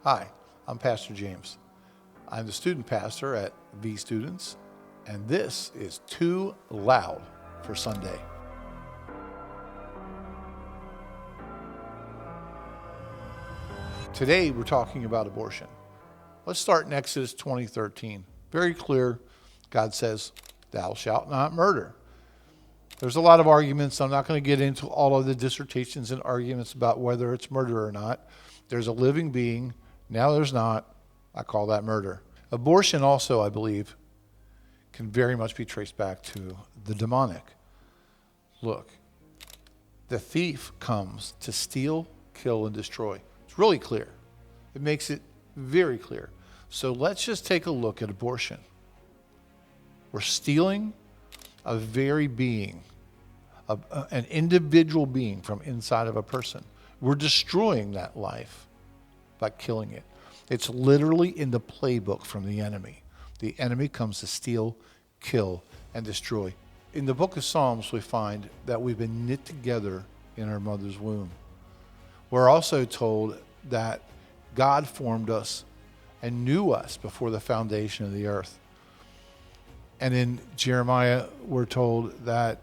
Hi, I'm Pastor James. I'm the student pastor at V Students, and this is Too Loud for Sunday. Today we're talking about abortion. Let's start in Exodus 20:13. Very clear, God says, "Thou shalt not murder." There's a lot of arguments. I'm not going to get into all of the dissertations and arguments about whether it's murder or not. There's a living being. Now there's not. I call that murder. Abortion also, I believe, can very much be traced back to the demonic. Look, the thief comes to steal, kill, and destroy. It's really clear. It makes it very clear. So let's just take a look at abortion. We're stealing a very being, an individual being from inside of a person. We're destroying that life by killing it. It's literally in the playbook from the enemy. The enemy comes to steal, kill, and destroy. In the book of Psalms, we find that we've been knit together in our mother's womb. We're also told that God formed us and knew us before the foundation of the earth. And in Jeremiah, we're told that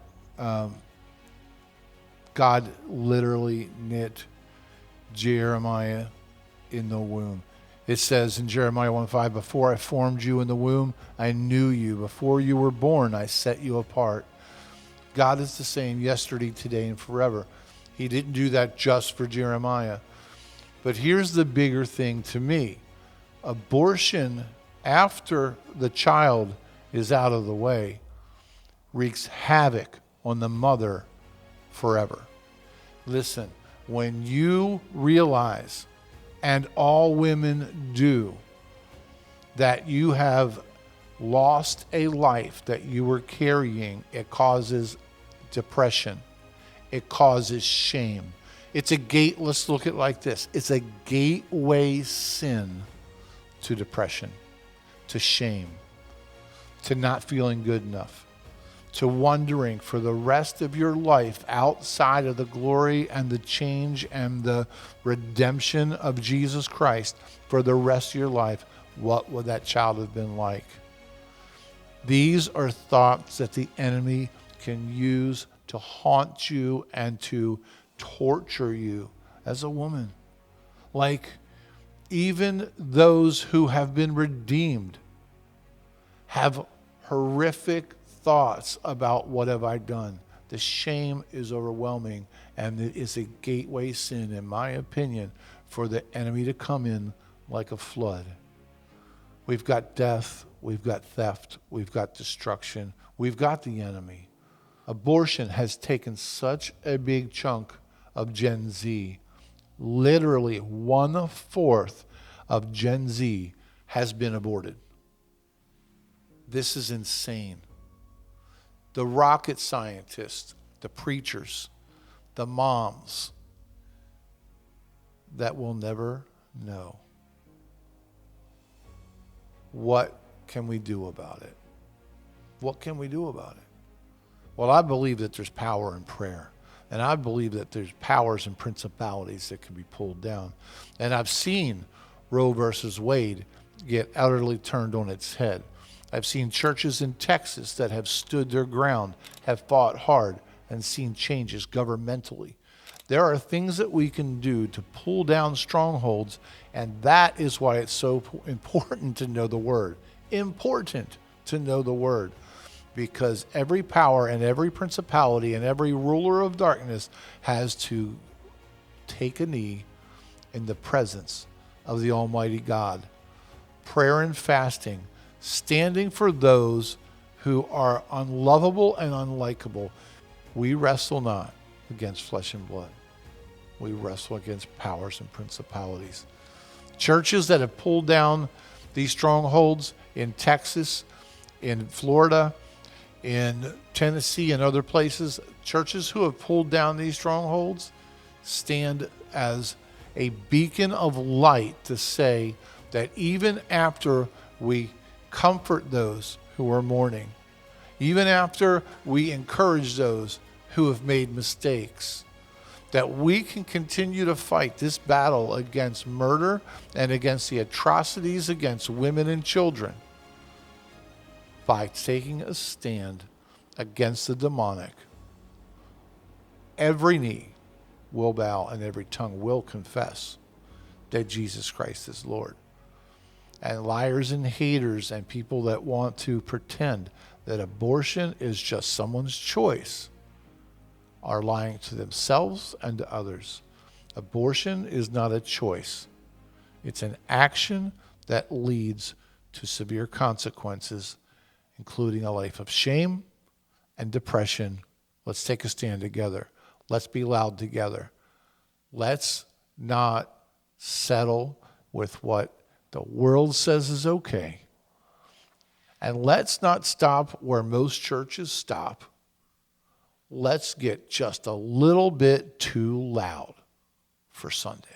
God literally knit Jeremiah in the womb. It says in Jeremiah 1:5, "Before I formed you in the womb, I knew you. Before you were born, I set you apart." God is the same yesterday, today, and forever. He didn't do that just for Jeremiah. But here's the bigger thing to me. Abortion, after the child is out of the way, wreaks havoc on the mother forever. Listen, when you realize, and all women do, that you have lost a life that you were carrying, it causes depression. It causes shame. It's a gate, let's look at it like this. It's a gateway sin to depression, to shame, to not feeling good enough, to wondering for the rest of your life outside of the glory and the change and the redemption of Jesus Christ for the rest of your life, what would that child have been like? These are thoughts that the enemy can use to haunt you and to torture you as a woman. Like even those who have been redeemed have horrific thoughts about what have I done. The shame is overwhelming, and it is a gateway sin, in my opinion, for the enemy to come in like a flood. We've got death, we've got theft, we've got destruction, we've got the enemy. Abortion has taken such a big chunk of Gen Z. Literally 1/4 of Gen Z has been aborted. This is insane. The rocket scientists, the preachers, the moms that will never know. What can we do about it? What can we do about it? Well, I believe that there's power in prayer. And I believe that there's powers and principalities that can be pulled down. And I've seen Roe versus Wade get utterly turned on its head. I've seen churches in Texas that have stood their ground, have fought hard, and seen changes governmentally. There are things that we can do to pull down strongholds, and that is why it's so important to know the Word. Important to know the Word. Because every power and every principality and every ruler of darkness has to take a knee in the presence of the Almighty God. Prayer and fasting, standing for those who are unlovable and unlikable. We wrestle not against flesh and blood. We wrestle against powers and principalities. Churches that have pulled down these strongholds in Texas, in Florida, in Tennessee and other places, churches who have pulled down these strongholds stand as a beacon of light to say that even after we comfort those who are mourning, even after we encourage those who have made mistakes, that we can continue to fight this battle against murder and against the atrocities against women and children by taking a stand against the demonic. Every knee will bow and every tongue will confess that Jesus Christ is Lord. And liars and haters and people that want to pretend that abortion is just someone's choice are lying to themselves and to others. Abortion is not a choice. It's an action that leads to severe consequences, including a life of shame and depression. Let's take a stand together. Let's be loud together. Let's not settle with what the world says is okay. And let's not stop where most churches stop. Let's get just a little bit too loud for Sunday.